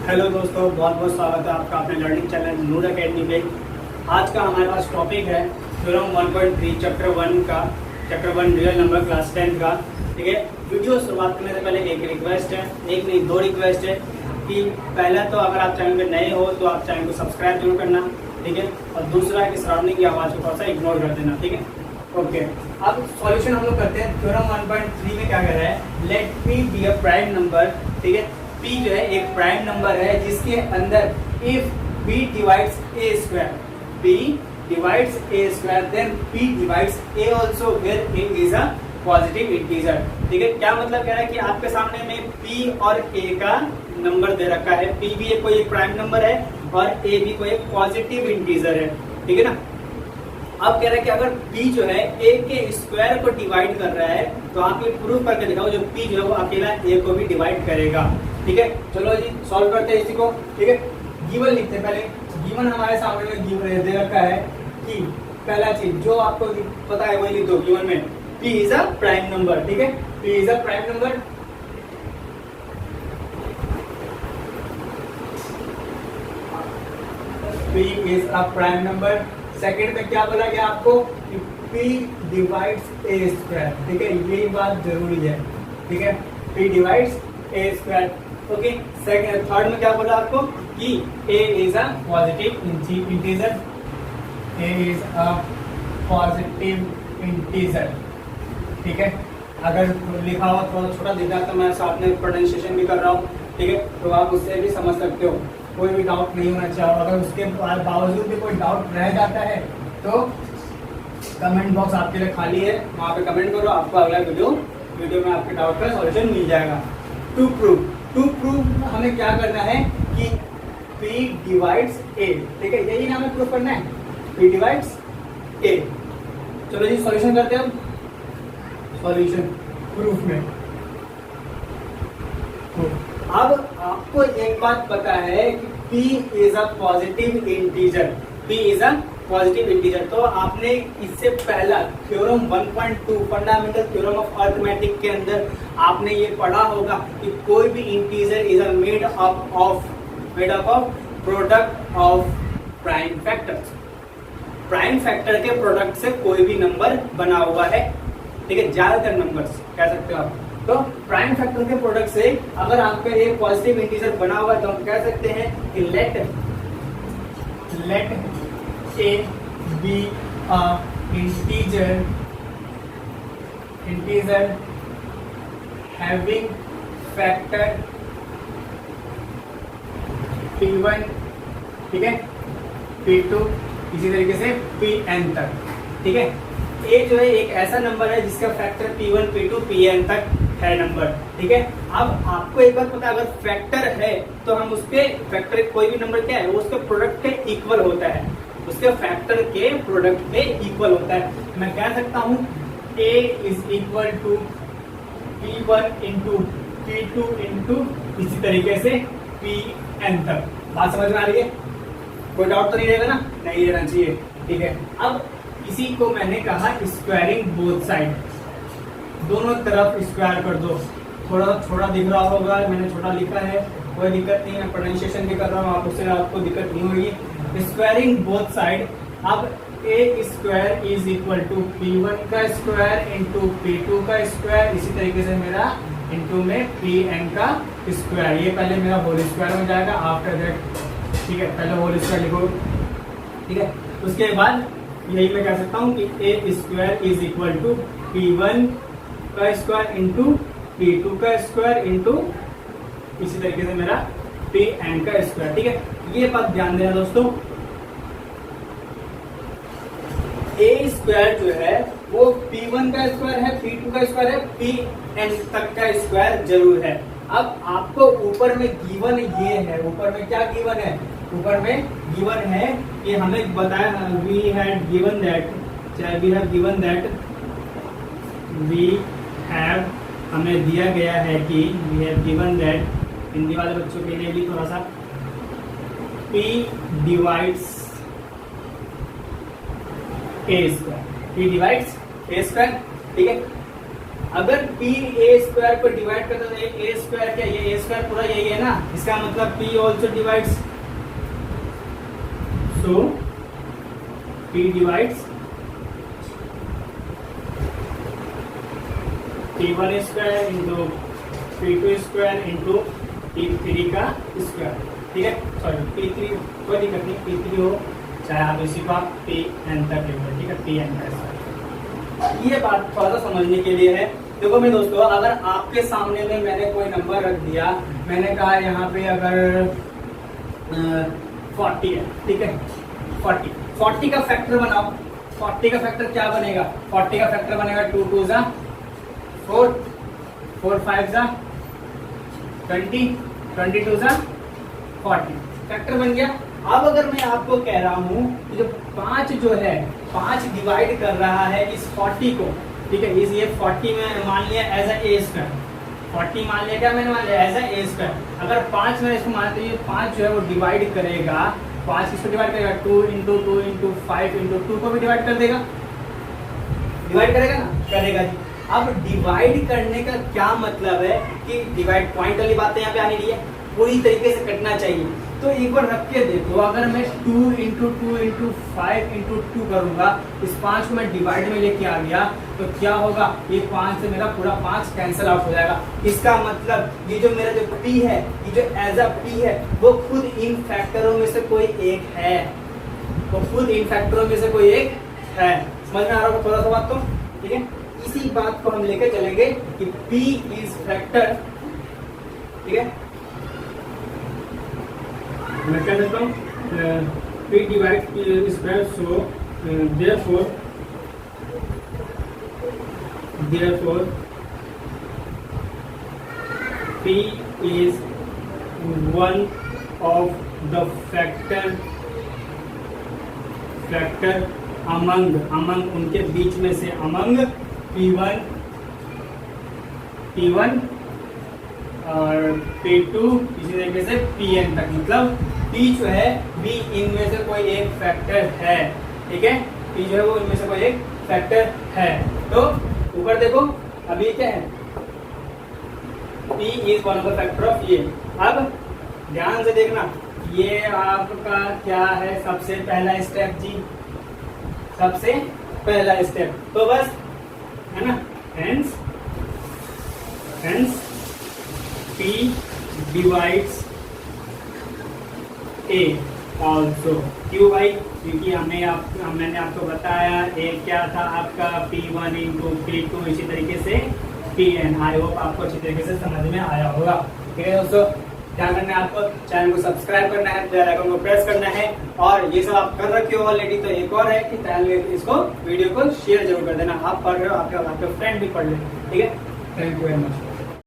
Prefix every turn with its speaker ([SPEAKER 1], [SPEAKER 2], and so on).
[SPEAKER 1] Hello दोस्तों, बहुत बहुत स्वागत है आपका अपने लर्निंग चैनल नूर अकेडमी पे। आज का हमारे पास टॉपिक है theorem 1.3 chapter 1 real number class 10 का। ठीक है, वीडियो शुरुआत करने से पहले एक रिक्वेस्ट है, एक नहीं दो रिक्वेस्ट है कि पहला तो अगर आप चैनल पे नए हो तो आप चैनल को सब्सक्राइब जरूर करना, ठीक है, और दूसरा कि सराउंडिंग की आवाज़ को थोड़ा सा इग्नोर कर देना, ठीक है। ओके, अब सॉल्यूशन हम लोग करते हैं। थ्योरम 1.3 में क्या कह रहा है, let P be a prime number. ठीक है, P जो है एक प्राइम नंबर है जिसके अंदर if P divides A square, P divides A square, then P divides A also where A is a positive integer. ठीक है, क्या मतलब कह रहा है कि आपके सामने में P और A का नंबर दे रखा है। P भी कोई एक प्राइम नंबर है और A भी कोई एक पॉजिटिव इंटीजर है, ठीक है ना। अब कह रहा है कि अगर P जो है A के स्क्वायर को डिवाइड कर रहा है तो आप ये प्रूव करके दिखाओ जो P जो है वो अकेला A को भी डिवाइड करेगा। ठीक है, चलो जी सॉल्व करते हैं इसी को। ठीक है, गिवन लिखते हैं। पहले गिवन हमारे सामने में गिवन दे रखा है कि पहला चीज जो आपको पता है वही लिख दो। गिवन में P is a prime number. ठीक है, P is a prime number. P is a prime number. Second में क्या बोला गया आपको कि P डिवाइड्स A स्क्वायर। ठीक है, ये बात जरूरी है। ठीक है, P divides A square. Okay, second third में क्या बोला आपको कि A is a positive integer. A is a positive integer. ठीक है, अगर लिखा हुआ थोड़ा छोटा दिखा तो मैं साथ में प्रोनाउंसिएशन भी कर रहा हूँ, ठीक है, तो आप उससे भी समझ सकते हो। कोई भी डाउट नहीं होना चाहिए। अगर उसके बावजूद भी कोई डाउट रह जाता है तो कमेंट बॉक्स आपके लिए खाली है, वहाँ पे कमेंट करो, आपको अगला वीडियो में आपके डाउट का सॉल्यूशन मिल जाएगा। टू प्रूव हमें क्या करना है कि P डिवाइड्स A। ठीक है, यही ना हमें प्रूव करना है, P डिवाइड्स A। चलो जी सॉल्यूशन करते हैं। अब सॉल्यूशन प्रूफ में अब आपको एक बात पता है कि P is a positive integer. P is a positive integer. तो आपने इससे पहला theorem 1.2 fundamental theorem of arithmetic के अंदर आपने ये पढ़ा होगा कि कोई भी integer is made up of product of prime factors. Prime factor के प्रोडक्ट से कोई भी नंबर बना हुआ है। ठीक है, ज्यादातर नंबर्स कह सकते हो आप। तो प्राइम फैक्टर के प्रोडक्ट से अगर आपका एक पॉजिटिव इंटीजर बना हुआ है तो हम कह सकते हैं कि late A be a integer having factor P1, ठीक है, P2, इसी तरीके से Pn तक। ठीक है, A जो है एक ऐसा नंबर है जिसका फैक्टर P1, P2, Pn तक है नंबर। ठीक है, अब आपको एक बात पता है, अगर फैक्टर है तो हम उसके फैक्टर कोई भी नंबर क्या है वो उसके प्रोडक्ट के इक्वल होता है, उसके फैक्टर के प्रोडक्ट पे इक्वल होता है। मैं कह सकता हूं A is equal to P1 into P2 into इसी तरीके से Pn तक। बात समझ में आ रही है? कोई डाउट तो नहीं रहेगा ना? नहीं रहना चाहिए। ठीक है, अब इसी को मैंने कहा स्क्वायरिंग बोथ साइड, दोनों तरफ स्क्वायर कर दो। थोड़ा छोटा दिख रहा होगा, मैंने छोटा लिखा है, कोई दिक्कत नहीं है, प्रोनाउंसिएशन भी कर रहा हूँ, आप उससे आपको दिक्कत नहीं होगी। स्क्वायरिंग बोथ साइड, अब A square is equal to P1 का स्क्वायर इंटू P2 का स्क्वायर, इसी तरीके से मेरा इंटू में Pn का स्क्वायर। ये पहले मेरा होल स्क्वायर हो जाएगा आफ्टर दैट। ठीक है, पहले होल स्क्वायर लिखो। ठीक है, उसके बाद यही मैं कह सकता हूँ कि A square is equal to P1 का स्क्वायर इंटू P2 का स्क्वायर इंटू इसी तरीके से मेरा Pn का स्क्वायर। ठीक है, ये बात ध्यान देना दोस्तों, A स्क्वायर जो है वो P1 का स्क्वायर है, P2 का स्क्वायर है, Pn तक का स्क्वायर जरूर है। अब आपको ऊपर में गिवन ये है, ऊपर में क्या गिवन है, ऊपर में गिवन है कि हमें बताया वी हैव गिवन दैट हमें दिया गया है कि we have given that, Hindi वाले बच्चों के लिए भी थोड़ा सा, P divides A square, P divides A square. ठीक है, अगर पी ए स्क्वायर को डिवाइड करता तो ए स्क्वायर क्या, ये ए स्क्वायर पूरा यही है ना, इसका मतलब p also divides, so p divides P1 square into P2 square into P3 का स्क्वायर, ठीक है। सॉरी P3 कोई दिक्कत नहीं, P3 हो चाहे आप इसी को आप Pn तक लेंगे, ठीक है, Pn का। ये बात थोड़ा सा समझने के लिए है। देखो मेरे दोस्तों, अगर आपके सामने में मैंने कोई नंबर रख दिया, मैंने कहा यहाँ पे अगर 40 है, ठीक है, 40 का फैक्टर बनाओ। 40 का फैक्टर क्या बनेगा, 40 का फैक्टर बनेगा 2 2 जा 4, 4 5 जा 20, 22 जा 40, फैक्टर बन गया। अब अगर मैं आपको कह रहा हूं कि जो 5 जो है 5 डिवाइड कर रहा है इस 40 को, ठीक है, इस ये 40 में मान लिया एज ए स्क्वायर, 40 मान लिया, क्या मैंने मान लिया एज ए स्क्वायर। अगर 5 मैंने इसको मान लिया, 5 जो है वो डिवाइड करेगा, 5 इसको डिवाइड करेगा 2 इंटू 2 इंटू 5 इंटू 2 को भी डिवाइड कर देगा, डिवाइड करेगा ना, करेगा जी। अब डिवाइड करने का क्या मतलब है कि डिवाइड पॉइंट वाली बातें यहाँ पे आनी रही है, पूरी तरीके से कटना चाहिए। तो एक बार रख के देखो, अगर मैं 2 इंटू 2 इंटू 5 इंटू 2 करूंगा, इस 5 को मैं डिवाइड में लेके आ गया तो क्या होगा, ये 5 से मेरा पूरा 5 कैंसिल आउट हो जाएगा। इसका मतलब ये जो मेरा जो P है, ये जो एज अ P है, वो खुद इन फैक्टरों में से कोई एक है, वो खुद इन फैक्टरों में से कोई एक है। समझ में आ रहा होगा थोड़ा सा बात तो, ठीक है। इसी बात को हम लेकर चलेंगे कि P इज फैक्टर, ठीक है। मैं क्या देता हूँ, P divide square, so therefore P is one of the factor among उनके बीच में से, अमंग P1 और P2 इसी तरीके से Pn तक, मतलब P जो है B इनमें से कोई एक फैक्टर है, ठीक है, P जो है वो इनमें से कोई एक फैक्टर है। तो ऊपर देखो, अभी क्या है, P is one of the factor of ये। अब ध्यान से देखना, ये आपका क्या है, सबसे पहला स्टेप जी, सबसे पहला स्टेप, तो बस है ना, hence P divides A also. क्यों भाई, क्योंकि मैंने आपको बताया A क्या था आपका P1 इंटू P2 इसी तरीके से Pn। आई होप आपको अच्छी तरीके से समझ में आया होगा, ठीक है दोस्तों। ध्यान रखना है, आपको चैनल को सब्सक्राइब करना है, बेल आइकन को प्रेस करना है, और ये सब आप कर रखे हो ऑलरेडी, तो एक और है कि चैनल इसको वीडियो को शेयर जरूर कर देना। आप पढ़ रहे हो, आपके फ्रेंड भी पढ़ ले, ठीक है। Thank you very much.